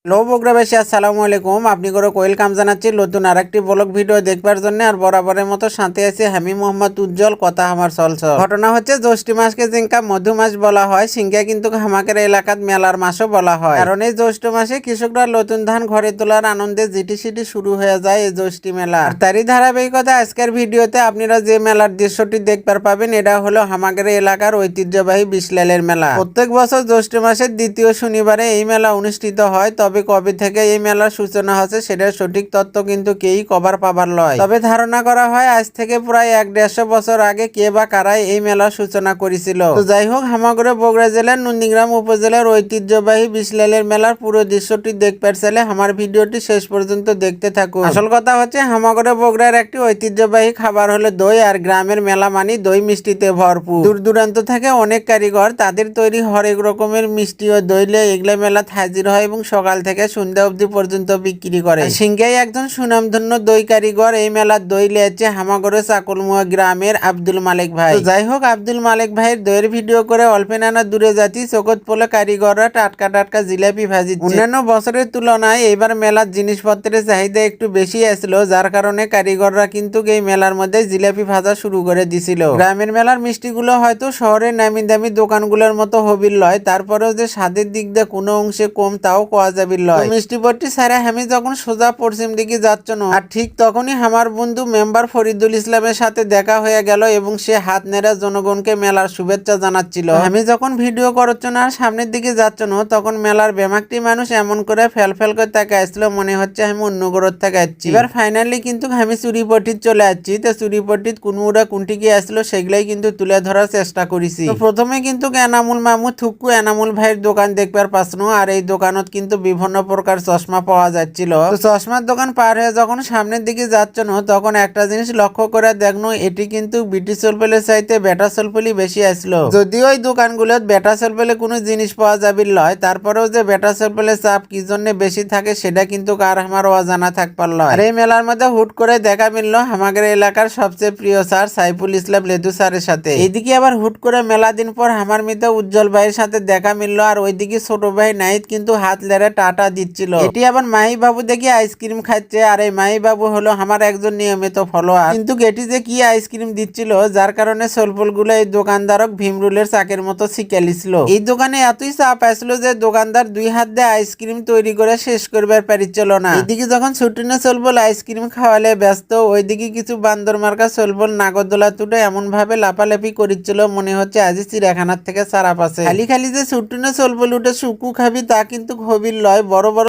Hello বগুড়াবাসী, আসসালামু আলাইকুম। আপনি করে ওয়েলকাম জানাচ্ছি নতুন আরেকটি ব্লগ ভিডিও দেখবার জন্য। আর বরাবরের মতো সাথে আছি আমি মোহাম্মদ উজ্জ্বল, কথা আমার চলছল। ঘটনা হচ্ছে জ্যৈষ্ঠী মাসকে জিঙ্কা মধু মাস বলা হয়, সিঙ্গা কিন্তু আমাদের এলাকাত মেলার মাসও বলা হয়। কারণ এই জ্যৈষ্ঠ মাসে কৃষকরা নতুন ধান ঘরে তোলার আনন্দে জিটিসিটি শুরু হয়ে যায় এই জ্যৈষ্ঠী মেলা। তারই ধারাবাহিকতা আজকের ভিডিওতে আপনারা যে মেলার দৃশ্যটি দেখবার পাবেন, এটা হলো আমাদের এলাকার ঐতিহ্যবাহী বিশলালের মেলা। প্রত্যেক বছর জ্যৈষ্ঠ মাসের দ্বিতীয় শনিবারে এই মেলা অনুষ্ঠিত হয়। তবে কবে থেকে এই মেলার সূচনা হচ্ছে সেটার সঠিক তথ্য কিন্তু কেউই কভার পাবার লয়। তবে ধারণা করা হয় আজ থেকে প্রায় 150 বছর আগে কে বা কারাই এই মেলার সূচনা করেছিল। তো যাই হোক, হামাগুড়ে বগুড়া জেলার নন্দীগ্রাম উপজেলার ঐতিহ্যবাহী বিশলালের মেলার পুরো দৃশ্যটি দেখতে চাইলে আমার ভিডিওটি শেষ পর্যন্ত দেখতে থাকুন। আসল কথা হচ্ছে হামাগুড়ে বগুড়ার একটি ঐতিহ্যবাহী খাবার হলো দই, আর গ্রামের মেলা মানি দই মিষ্টিতে ভরপুর। দূর দূরান্ত থেকে অনেক কারিগর তাদের তৈরি হরেক রকমের মিষ্টি ও দইলে এগুলা মেলা হাজির হয় এবং সকাল থেকে সন্ধ্যা অবধি পর্যন্ত বিক্রি করে। সিংহাই একজন সুনামধন্য দই কারিগর এই মেলার দই লেছে হামাগড়ে চাকলমুয়া গ্রামের আব্দুল মালিক ভাই। যাই হোক, আব্দুল মালিক ভাইয়ের দইয়ের ভিডিও করে অল্পে নানা দূরে যাচ্ছি চোখত পড়লে কারিগররা টাটকা টাটকা জিলাপি ভাজি। অন্যান্য বছরের তুলনায় এইবার মেলার জিনিসপত্রের চাহিদা একটু বেশি আসলো, যার কারণে কারিগররা কিন্তু এই মেলার মধ্যে জিলাপি ভাজা শুরু করে দিছিল। গ্রামের মেলার মিষ্টিগুলো হয়তো শহরের নামি দামি দোকানগুলোর মতো হবির লয়, তারপরেও যে স্বাদের দিক দিয়ে কোনো অংশে কম তাও কোয়া যাবির লয়। মিষ্টিপট্টি সারা আমি যখন সোজা পশ্চিম দিকে যাচ্ছ না, আর ঠিক তখনই আমার বন্ধু মেম্বার ফরিদুল ইসলামের সাথে দেখা হয়ে গেল এবং সে হাত নেড়ে জনগণকে মেলার শুভেচ্ছা জানাচ্ছিল। আমি যখন ভিডিও করছ না আর সামনের দিকে যাচ্ছ না, তখন মেলার বেমাকটি মানুষ এমন করে ফেল ফেল করে তাকে আসছিল, মনে হচ্ছে আমি অন্য গ্রহ থেকে আসছি। এবার ফাইনালি কিন্তু আমি চুরিপট্টিত চলে আসছি। তো চুরিপট্টিত কোনটা কোনটি কি আসলো সেগুলাই কিন্তু তুলে ধরার চেষ্টা করেছি। তো প্রথমে কিন্তু এনামুল মামু থুকু এনামুল ভাইয়ের দোকান দেখবার পাচ্ছিল, আর এই দোকানত কিন্তু বিভিন্ন প্রকার চশমা পাওয়া যাচ্ছিল। তো চশমার দোকান পার হয়ে যখন সামনের দিকে যাচ্ছ না, তখন একটা জিনিস লক্ষ্য করে দেখনো, এটি কিন্তু বিটি সলপেলের চাইতে বেটা সলপেলি বেশি আসলো। যদিও ওই দোকানগুলোত বেটা সলপেলে কোনো জিনিস পাওয়া যাবে লয়, তারপরেও যে বেটা সলপেলের চাপ কি জন্য বেশি থাকে সেটা কিন্তু কার আমার অজানা থাকবার লয়। আর এই মেলার মধ্যে হুট করে দেখা মিললো আমাদের এলাকার সবচেয়ে প্রিয় স্যার সাইফুল ইসলাম লেদু স্যারের সাথে। এইদিকে আবার হুট করে মেলা দিন পর আমার মিতা উজ্জ্বল ভাইয়ের সাথে দেখা মিললো, আর ওইদিকে ছোট ভাই নাহিদ কিন্তু হাত লেড়ে টাটা দিচ্ছিল। এটি আবার মাহি বাবু দেখি আইসক্রিম খাচ্ছে, আর এই মাহি বাবু হলো আমার একজন নিয়মিত ফলোয়ার। কিন্তু এটি যে কি আইসক্রিম দিচ্ছিল, যার কারণে সলফল গুলো এই দোকানদারক ভীমরুলের চাকের মতো শিকালিছিল। এই দোকানে এতই চাপ আসছিল যে দোকানদার 2 হাত দিয়ে আইসক্রিম তৈরি করে শেষ করবার পারিছিল না। এদিকে যখন ছুটিনে সলবল আইসক্রিম খাওয়ালে ব্যস্ত, ওইদিকে কিছু বান্দর মার্কা সলবল নাগরদোলা তুটে এমন ভাবে লাফালাফি করিচ্ছিল, মনে হচ্ছে আজই চিড়িয়াখানার থেকে সারা পাশে। খালি খালি যে ছুটিনে সলবল উঠে শুকু খাবি তা কিন্তু হবির লয়, বড় বড়